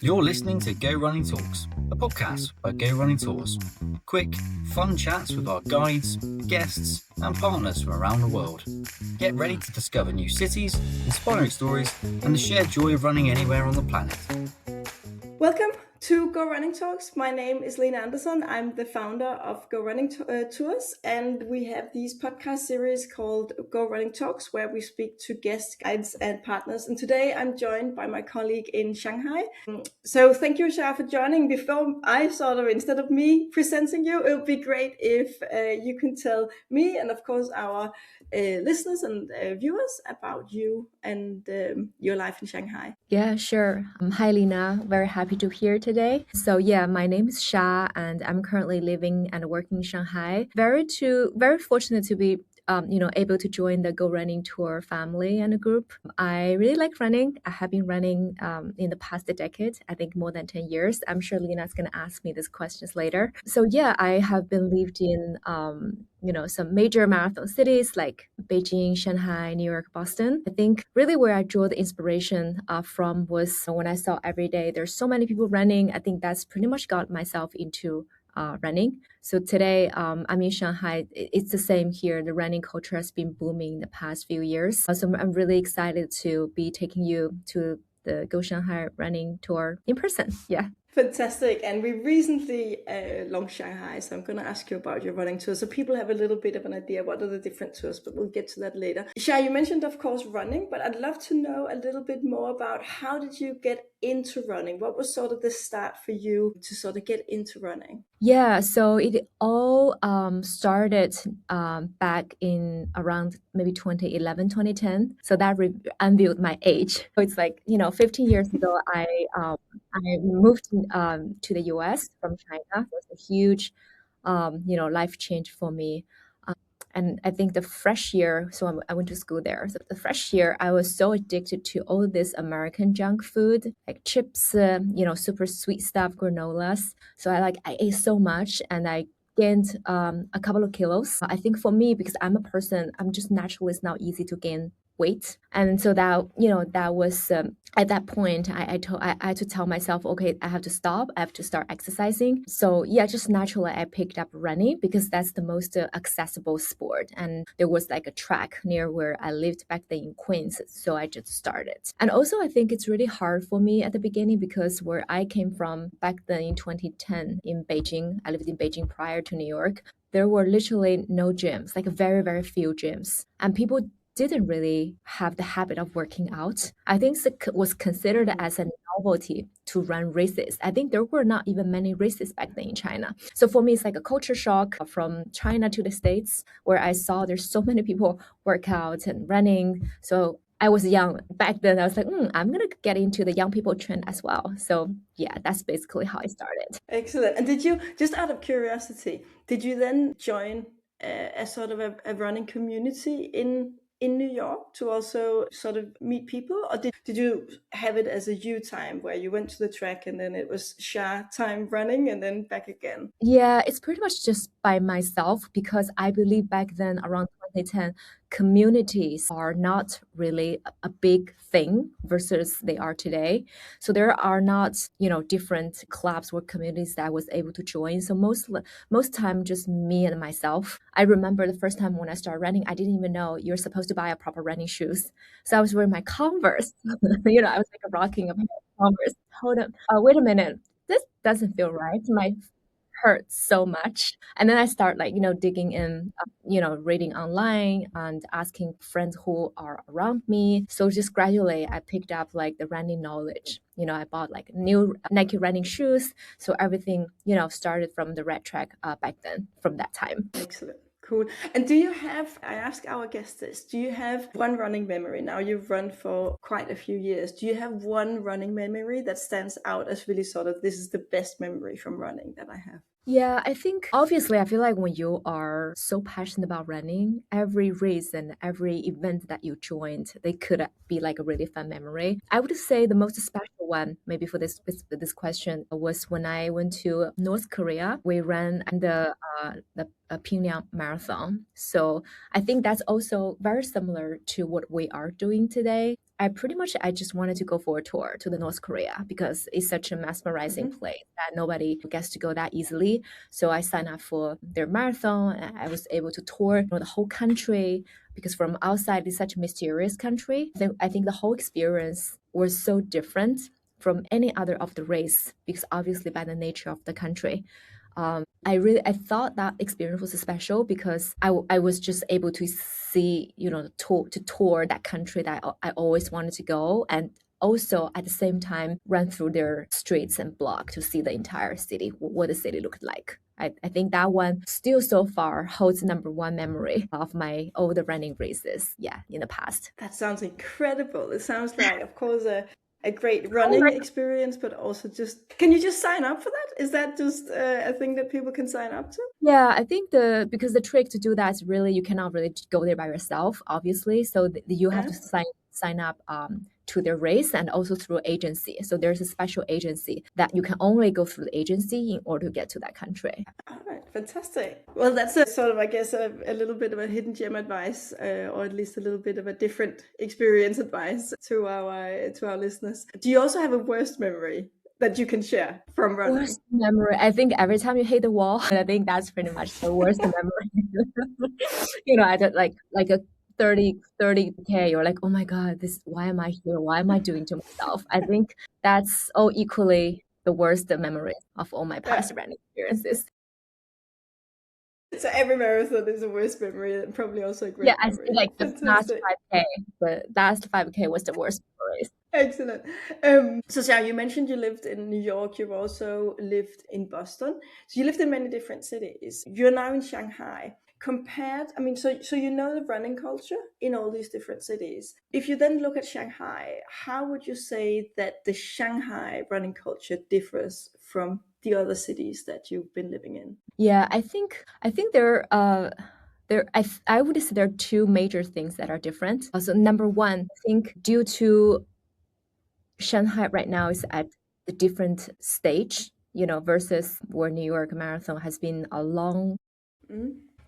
You're listening to Go Running Talks, a podcast by Go Running Tours. Quick, fun chats with our guides, guests, and partners from around the world. Get ready to discover new cities, inspiring stories, and the shared joy of running anywhere on the planet. Welcome to Go Running Talks. My name is Lena. I'm the founder of Go Running Tours, and we have these podcast series called Go Running Talks, where we speak to guests, guides, and partners. And today I'm joined by my colleague in Shanghai. So thank you, Sha, for joining. Before instead of me presenting you, it would be great if you can tell me and, of course, our listeners and viewers about you and your life in Shanghai. Yeah, sure. Hi, Lena. Very happy to be here today. So yeah, my name is Sha, and I'm currently living and working in Shanghai. Very fortunate to be able to join the Go Running Tour family and group. I really like running. I have been running in the past decade, I think more than 10 years. I'm sure Lena's going to ask me these questions later. So yeah, I have been lived in some major marathon cities like Beijing, Shanghai, New York, Boston. I think really where I drew the inspiration from was when I saw every day there's so many people running. I think that's pretty much got myself into running. So today I'm in Shanghai. It's the same here. The running culture has been booming the past few years. So I'm really excited to be taking you to the Go Shanghai running tour in person. Yeah. Fantastic. And we recently launched Shanghai, so I'm going to ask you about your running tour so people have a little bit of an idea what are the different tours, but we'll get to that later. Sha, you mentioned, of course, running, but I'd love to know a little bit more about how did you get into running? What was sort of the start for you to sort of get into running? Yeah, so it all started back in around maybe 2011, 2010. So that unveiled my age. So it's like, 15 years ago, I moved to the US from China. It was a huge, life change for me. And I think the fresh year, so I went to school there. So the fresh year, I was so addicted to all this American junk food, like chips, super sweet stuff, granolas. So I ate so much, and I gained a couple of kilos. I think for me, because I'm a person, I'm just naturally, it's not easy to gain weight. And so that was at that point I had to tell myself, okay, I have to stop. I have to start exercising. So yeah, just naturally I picked up running because that's the most accessible sport. And there was like a track near where I lived back then in Queens. So I just started. And also I think it's really hard for me at the beginning because where I came from back then in 2010 in Beijing, I lived in Beijing prior to New York. There were literally no gyms, like very, very few gyms. And people didn't really have the habit of working out. I think it was considered as a novelty to run races. I think there were not even many races back then in China. So for me, it's like a culture shock from China to the States, where I saw there's so many people work out and running. So I was young back then. I was like, I'm going to get into the young people trend as well. So yeah, that's basically how I started. Excellent. And did you, just out of curiosity, did you then join a sort of a running community in New York to also sort of meet people? Or did you have it as a you time where you went to the track and then it was Sha time running and then back again? Yeah, it's pretty much just by myself because I believe back then around 2010, communities are not really a big thing versus they are today. So there are not, different clubs or communities that I was able to join. So most time just me and myself. I remember the first time when I started running, I didn't even know you're supposed to buy a proper running shoes. So I was wearing my Converse. I was like rocking a pair of Converse. Hold on, wait a minute. This doesn't feel right. My hurts so much. And then I start digging in, reading online and asking friends who are around me. So just gradually I picked up like the running knowledge. I bought like new Nike running shoes. So everything, started from the red track back then from that time. Excellent. Cool. And do you have, I ask our guests this, do you have one running memory? Now you've run for quite a few years. Do you have one running memory that stands out as really sort of, this is the best memory from running that I have? Yeah, I think obviously I feel like when you are so passionate about running, every race and every event that you joined, they could be like a really fun memory. I would say the most special one, maybe for this question, was when I went to North Korea. We ran the Pyongyang marathon. So I think that's also very similar to what we are doing today. I pretty much I just wanted to go for a tour to the North Korea because it's such a mesmerizing place that nobody gets to go that easily. So I signed up for their marathon and I was able to tour, the whole country because from outside it's such a mysterious country. I think the whole experience was so different from any other of the race because obviously by the nature of the country. I thought that experience was special because I was just able to see, to tour that country that I always wanted to go, and also at the same time run through their streets and block to see the entire city, what the city looked like. I think that one still so far holds number one memory of my older running races, in the past. That sounds incredible. It sounds like, of course, a great running experience, but also can you just sign up for that? Is that just a thing that people can sign up to? Yeah, I think because the trick to do that is really you cannot really go there by yourself, obviously. So you have to sign up to their race and also through agency. So there's a special agency that you can only go through the agency in order to get to that country. All right, fantastic. Well, that's a sort of, I guess, a little bit of a hidden gem advice, or at least a little bit of a different experience advice to our listeners. Do you also have a worst memory that you can share from running? Worst memory, I think every time you hit the wall, I think that's pretty much the worst memory. I don't like a 30K, you're like, oh my God, why am I here? Why am I doing to myself? I think that's all equally the worst memory of all my past running experiences. So every marathon is a worst memory and probably also a great memory. I like the last 5K. The last 5K was the worst memories. Excellent. So Xiao, you mentioned you lived in New York. You've also lived in Boston. So you lived in many different cities. You're now in Shanghai. So you know the running culture in all these different cities. If you then look at Shanghai, how would you say that the Shanghai running culture differs from the other cities that you've been living in? Yeah, I think there I would say there are two major things that are different. So number one, I think due to Shanghai right now is at a different stage, versus where New York Marathon has been a long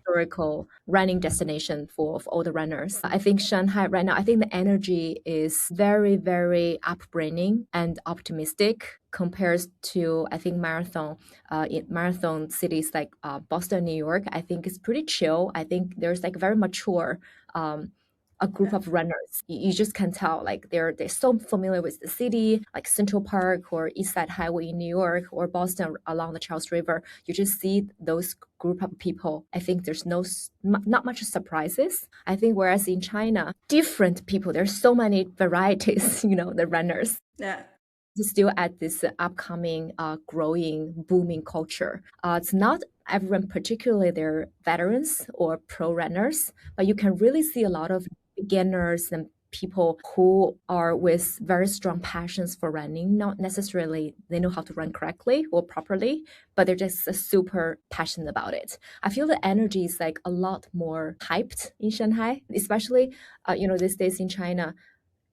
historical running destination for all the runners. I think Shanghai right now, I think the energy is very, very upbringing and optimistic compared to, I think, in marathon cities like Boston, New York. I think it's pretty chill. I think there's like very mature a group of runners. You just can tell like they're so familiar with the city, like Central Park or East Side Highway in New York or Boston along the Charles River. You just see those group of people. I think there's not much surprises. I think whereas in China, different people, there's so many varieties, the runners. Yeah. Still at this upcoming, growing, booming culture. It's not everyone, particularly they're veterans or pro runners, but you can really see a lot of beginners and people who are with very strong passions for running. Not necessarily they know how to run correctly or properly, but they're just super passionate about it. I feel the energy is like a lot more hyped in Shanghai, especially, these days in China.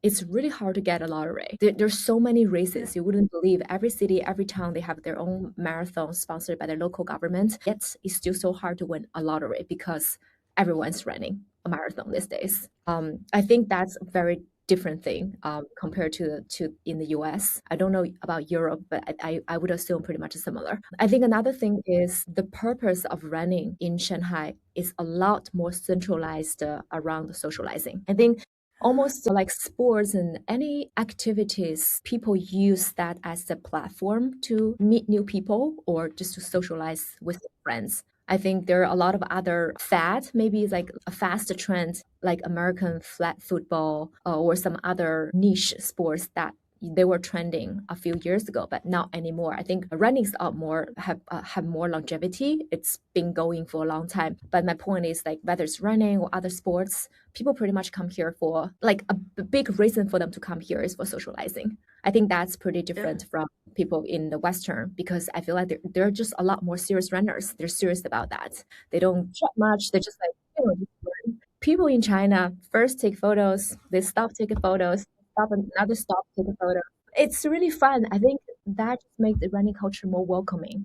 It's really hard to get a lottery. There's so many races. You wouldn't believe every city, every town, they have their own marathon sponsored by their local government. Yet it's still so hard to win a lottery because everyone's running a marathon these days. I think that's a very different thing compared to in the US. I don't know about Europe, but I would assume pretty much similar. I think another thing is the purpose of running in Shanghai is a lot more centralized around socializing. I think almost like sports and any activities, people use that as a platform to meet new people or just to socialize with friends. I think there are a lot of other maybe like a fast trend like American flag football or some other niche sports that they were trending a few years ago, but not anymore. I think running is have more longevity. It's been going for a long time. But my point is like whether it's running or other sports, people pretty much come here for like a big reason for them to come here is for socializing. I think that's pretty different from people in the Western because I feel like they're just a lot more serious runners. They're serious about that. They don't chat much. They're just like, people in China first take photos, they stop taking photos, stop another stop, take a photo. It's really fun. I think that just makes the running culture more welcoming.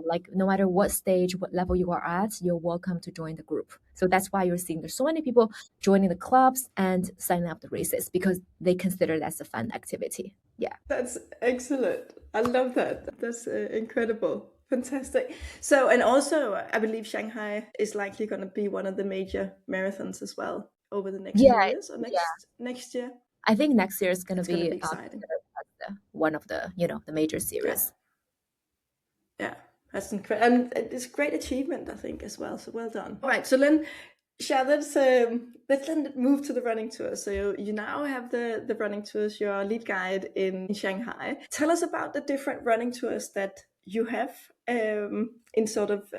like no matter what stage, what level you are at, you're welcome to join the group. So that's why you're seeing there's so many people joining the clubs and signing up the races because they consider that as a fun activity. Yeah. That's excellent. I love that. That's incredible. Fantastic. So, and also, I believe Shanghai is likely going to be one of the major marathons as well over the next few Yeah, years or next year. I think next year is going to It's going to be be exciting. one of the the major series. Yeah, that's incredible, and it's a great achievement, I think, as well. So well done. All right, so then, Sha, let's then move to the running tours. So you now have the running tours. You're a lead guide in Shanghai. Tell us about the different running tours that you have in sort of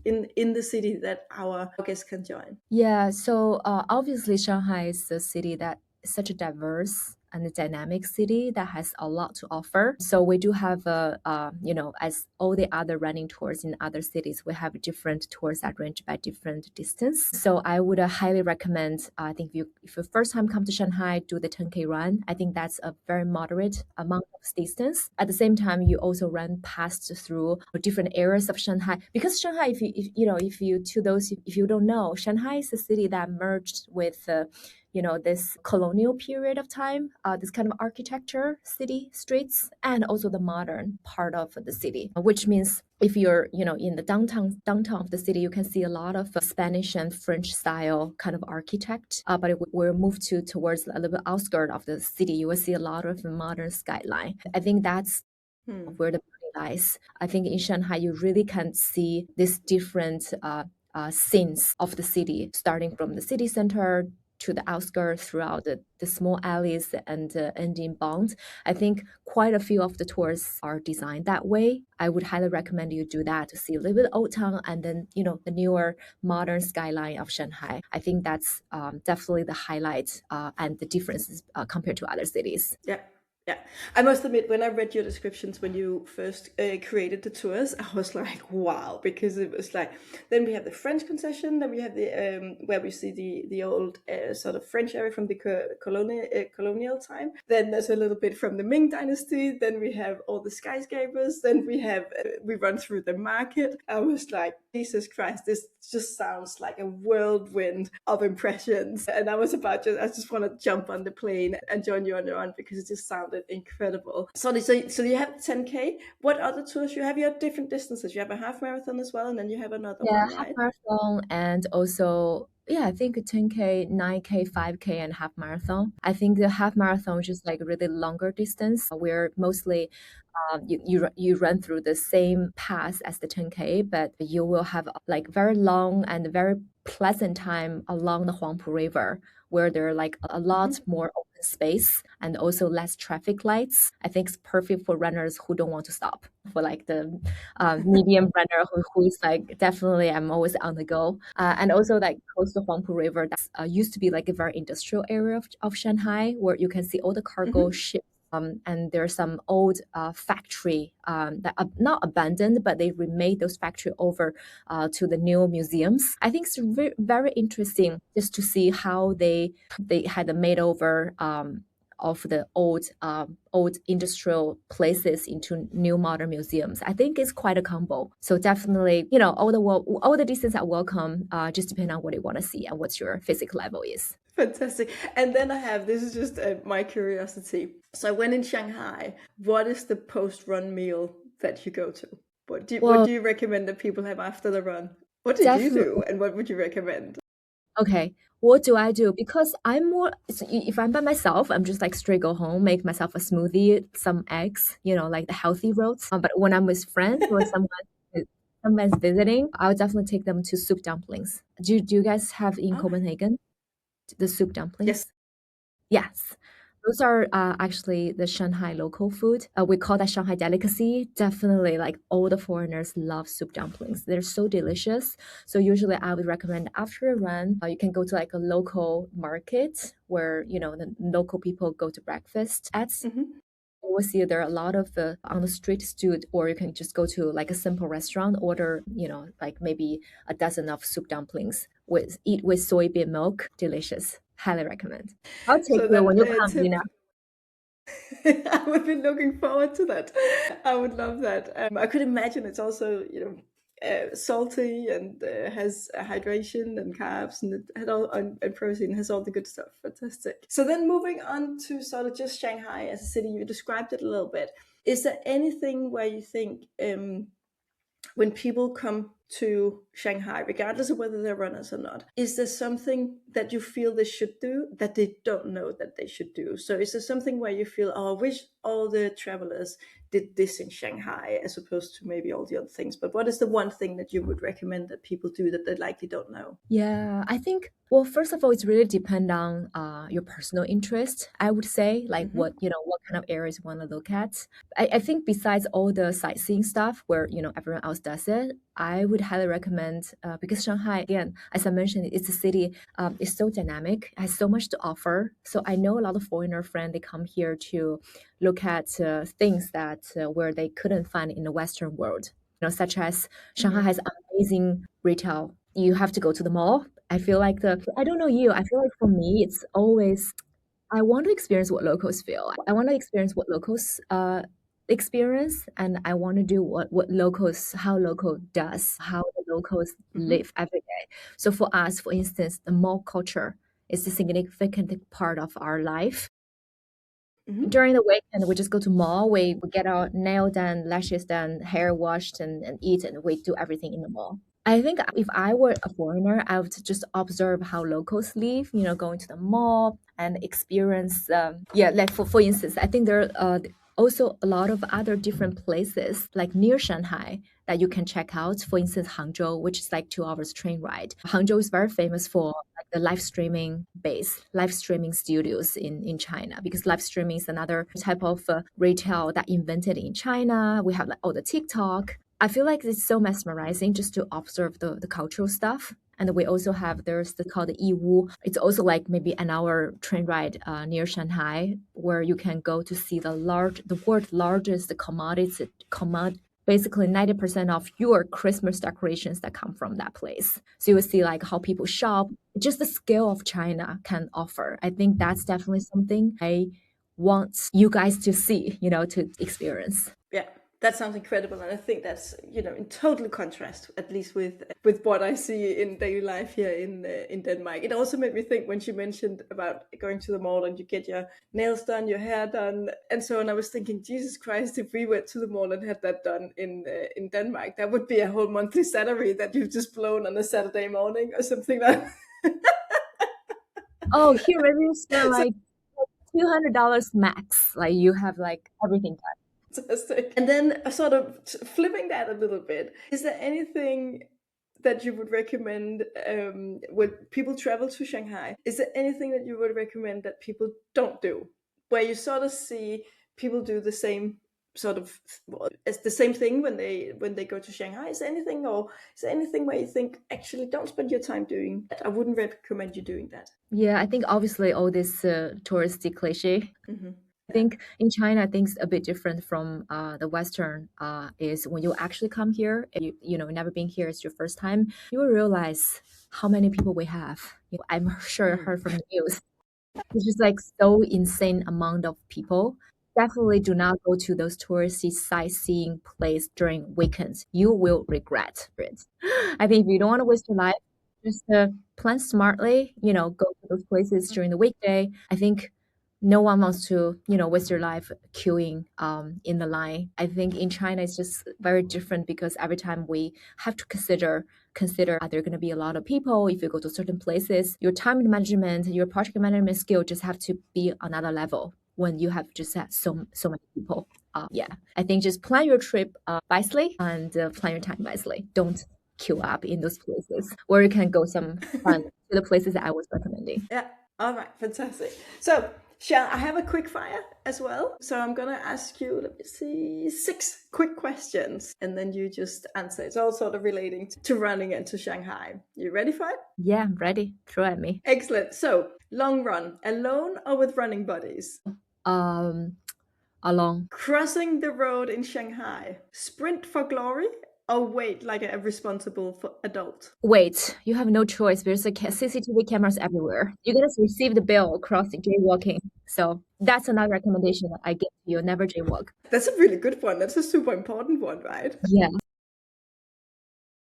in the city that our guests can join. Yeah, so obviously Shanghai is a city that is such a diverse and a dynamic city that has a lot to offer. So we do have as all the other running tours in other cities, we have different tours that range by different distance. So I would highly recommend, I think if you first time come to Shanghai, do the 10K run. I think that's a very moderate amount of distance. At the same time, you also run past through different areas of Shanghai because Shanghai, if you don't know, Shanghai is a city that merged with this colonial period of time, this kind of architecture, city streets, and also the modern part of the city, which means if you're, in the downtown of the city, you can see a lot of Spanish and French style kind of architect. But if we're moved towards a little bit outskirt of the city, you will see a lot of modern skyline. I think that's where the beauty lies. I think in Shanghai, you really can see these different scenes of the city, starting from the city center to the outskirts throughout the small alleys and ending bounds. I think quite a few of the tours are designed that way. I would highly recommend you do that to see a little bit of Old Town and then, the newer modern skyline of Shanghai. I think that's definitely the highlight and the differences compared to other cities. Yeah. Yeah, I must admit, when I read your descriptions when you first created the tours, I was like, wow, because it was like, then we have the French concession, then we have the where we see the old sort of French area from the colonial time. Then there's a little bit from the Ming Dynasty. Then we have all the skyscrapers. Then we have we run through the market. I was like, Jesus Christ, this just sounds like a whirlwind of impressions. And I just want to jump on the plane and join you on the run because it just sounded incredible. So you have 10K. What other tours you have? You have different distances. You have a half marathon as well, and then you have another one, half right? marathon and also I think 10K, 9K, 5K, and half marathon. I think the half marathon is just like really longer distance where mostly you run through the same path as the 10K, but you will have like very long and very pleasant time along the Huangpu River where there are like a lot more open space and also less traffic lights. I think it's perfect for runners who don't want to stop, for like the medium runner who is like, definitely I'm always on the go. And also like close to Huangpu River, that used to be like a very industrial area of Shanghai where you can see all the cargo ships. And there's some old factory that are not abandoned, but they remade those factory over to the new museums. I think it's very interesting just to see how they had a makeover of the old industrial places into new modern museums. I think it's quite a combo. So definitely, all the distance are welcome. Just depending on what you want to see and what your physical level is. Fantastic. And then this is just my curiosity. So I went in Shanghai. What is the post-run meal that you go to? What do you recommend that people have after the run? What did you do, and what would you recommend? Okay, what do I do? Because if I'm by myself, I'm just like straight go home, make myself a smoothie, some eggs, like the healthy roads. But when I'm with friends or someone's visiting, I would definitely take them to soup dumplings. Do you guys have in Copenhagen the soup dumplings? Yes. Those are actually the Shanghai local food. We call that Shanghai delicacy. Definitely, like all the foreigners love soup dumplings. They're so delicious. So usually I would recommend after a run, you can go to like a local market where, the local people go to breakfast at. You will see there are a lot of on the street stood, or you can just go to like a simple restaurant, order, like maybe a dozen of soup dumplings eat with soybean milk. Delicious. Highly recommend. I'll take you when you come, Lena. I would be looking forward to that. I would love that. I could imagine it's also, salty and has hydration and carbs and it had all and protein, has all the good stuff. Fantastic. So then moving on to sort of just Shanghai as a city, you described it a little bit. Is there anything where you think when people come to Shanghai, regardless of whether they're runners or not, is there something that you feel they should do that they don't know that they should do? So is there something where you feel, oh, I wish all the travelers did this in Shanghai as opposed to maybe all the other things? But what is the one thing that you would recommend that people do that they likely don't know? Yeah, I think, well, first of all, it's really depend on your personal interest, I would say, like what kind of areas you want to look at. I think besides all the sightseeing stuff where, everyone else does it, I would highly recommend, because Shanghai, again, as I mentioned, it's a city, it's so dynamic, has so much to offer. So I know a lot of foreigner friends, they come here to look at things that where they couldn't find in the Western world, such as Shanghai has amazing retail. You have to go to the mall. I feel like I don't know you, I feel like for me, it's always, I want to experience what locals feel. I want to experience what locals experience, and I want to do how local does, how the locals live every day. So for us, for instance, the mall culture is a significant part of our life. During the weekend, we just go to mall. We get our nail done, lashes done, hair washed, and eat, and we do everything in the mall. I think if I were a foreigner, I would just observe how locals live, going to the mall and experience. Like for instance, I think there are also a lot of other different places like near Shanghai that you can check out. For instance, Hangzhou, which is like 2 hours train ride. Hangzhou is very famous for like the live streaming studios in China, because live streaming is another type of retail that invented in China. We have like all the TikTok. I feel like it's so mesmerizing just to observe the cultural stuff. And we also have, called the Yiwu. It's also like maybe an hour train ride near Shanghai, where you can go to see the world's largest basically 90% of your Christmas decorations that come from that place. So you will see like how people shop, just the scale of China can offer. I think that's definitely something I want you guys to see, to experience. Yeah, that sounds incredible, and I think that's in total contrast, at least with what I see in daily life here in Denmark. It also made me think when she mentioned about going to the mall and you get your nails done, your hair done, and so on. I was thinking, Jesus Christ, if we went to the mall and had that done in Denmark, that would be a whole monthly salary that you've just blown on a Saturday morning or something like that. Oh, here maybe you spend like $200 max. Like you have like everything done. Fantastic. And then sort of flipping that a little bit, is there anything that you would recommend when people travel to Shanghai? Is there anything that you would recommend that people don't do, where you sort of see people do the same sort of it's the same thing when they go to Shanghai? Is there anything where you think, actually, don't spend your time doing that? I wouldn't recommend you doing that. Yeah, I think obviously all this touristy cliche. I think in China, things a bit different from the Western is when you actually come here, never been here, it's your first time, you will realize how many people we have. I'm sure heard from the news. It's just like so insane amount of people. Definitely do not go to those touristy sightseeing place during weekends. You will regret it. I think if you don't want to waste your life, just plan smartly, go to those places during the weekday. I think no one wants to, waste your life queuing in the line. I think in China it's just very different because every time we have to consider are there going to be a lot of people if you go to certain places. Your time management, your project management skill just have to be another level when you have just had so many people. I think just plan your trip wisely and plan your time wisely. Don't queue up in those places, or you can go some fun to the places that I was recommending. Yeah. All right. Fantastic. So, Shell, I have a quick fire as well. So I'm going to ask you, let me see, 6 quick questions, and then you just answer. It's all sort of relating to running and to Shanghai. You ready for it? Yeah, I'm ready. Throw at me. Excellent. So, long run, alone or with running buddies? Alone. Crossing the road in Shanghai, sprint for glory or wait like a responsible adult? Wait, you have no choice. There's CCTV cameras everywhere. You're gonna receive the bill across the jaywalking. So that's another recommendation that I give you. Never jaywalk. That's a really good one. That's a super important one, right? Yeah.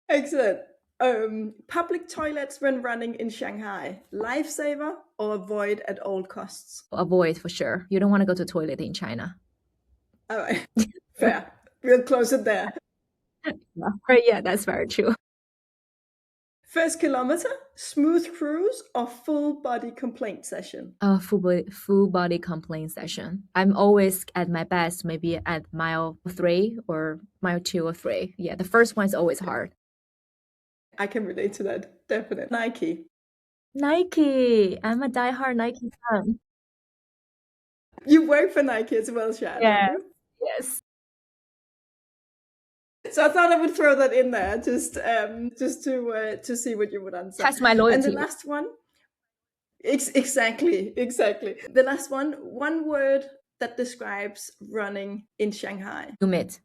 Excellent. Public toilets when running in Shanghai, lifesaver or avoid at all costs? Avoid for sure. You don't want to go to the toilet in China. All right. Fair. We'll close it there. Yeah, that's very true. First kilometer, smooth cruise or full body complaint session? Full body complaint session. I'm always at my best, maybe at mile 3 or mile 2 or 3. Yeah, the first one's always hard. I can relate to that, definitely. Nike. I'm a diehard Nike fan. You work for Nike as well, Shan, Yeah. don't you? Yes. So I thought I would throw that in there just to see what you would answer. That's my loyalty. And the last one, exactly. The last one word that describes running in Shanghai. Humid.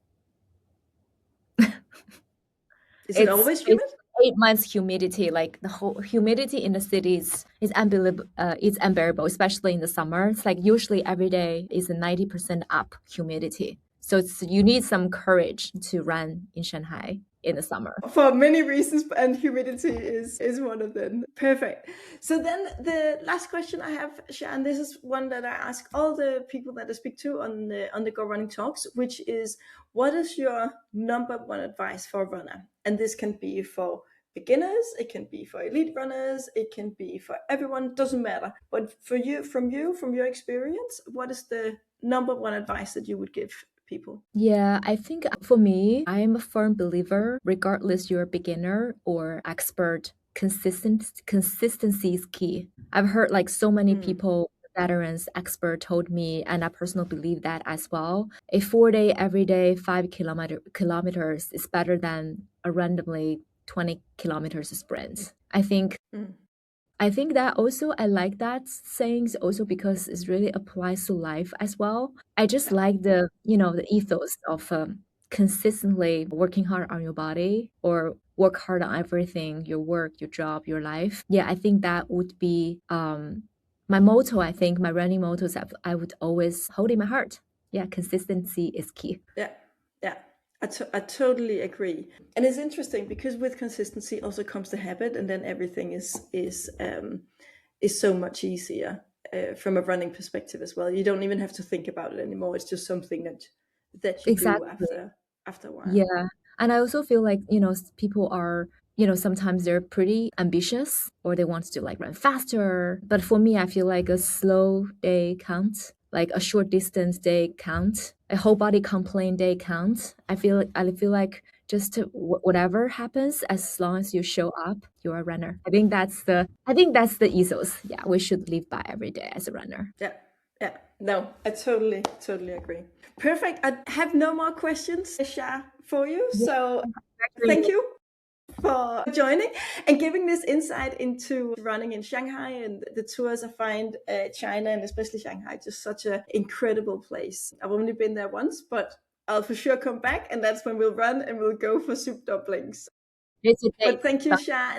Is it always humid? 8 months humidity, like the whole humidity in the cities is unbelievable. It's unbearable, especially in the summer. It's like usually every day is a 90% up humidity. So you need some courage to run in Shanghai in the summer. For many reasons, and humidity is one of them. Perfect. So then the last question I have, Shan, this is one that I ask all the people that I speak to on the Go Running Talks, which is, what is your number one advice for a runner? And this can be for beginners, it can be for elite runners, it can be for everyone, doesn't matter. But for you, from your experience, what is the number one advice that you would give people? Yeah, I think for me, I am a firm believer, regardless you're a beginner or expert, consistency is key. I've heard like so many people, veterans, expert told me, and I personally believe that as well. A 4-day, every day, 5 kilometers is better than a randomly 20 kilometers sprint. I think that also, I like that sayings also because it really applies to life as well. I just like the ethos of consistently working hard on your body or work hard on everything, your work, your job, your life. Yeah, I think that would be my motto. I think my running motto is that I would always hold in my heart. Yeah, consistency is key. Yeah. I totally agree. And it's interesting because with consistency also comes the habit, and then everything is so much easier from a running perspective as well. You don't even have to think about it anymore. It's just something that you do after a while. Yeah. And I also feel like, people are, sometimes they're pretty ambitious or they want to like run faster. But for me, I feel like a slow day counts, like a short distance day counts, a whole body complaint day counts. I feel like just whatever happens, as long as you show up, you're a runner. I think that's the ethos. Yeah, we should live by every day as a runner. Yeah. No, I totally agree. Perfect. I have no more questions, Sha, for you. So thank you for joining and giving this insight into running in Shanghai and the tours. I find China and especially Shanghai just such an incredible place. I've only been there once, but I'll for sure come back, and that's when we'll run and we'll go for soup dumplings. But thank you, Sha,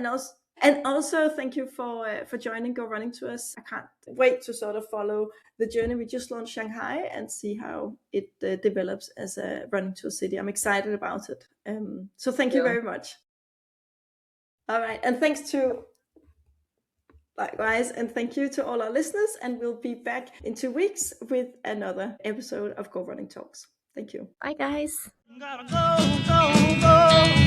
and also thank you for joining Go Running to us. I can't wait to sort of follow the journey. We just launched Shanghai and see how it develops as a running tour city. I'm excited about it. So thank you very much. All right, and likewise, and thank you to all our listeners, and we'll be back in 2 weeks with another episode of Go Running Talks. Thank you. Bye, guys. Gotta go, go, go.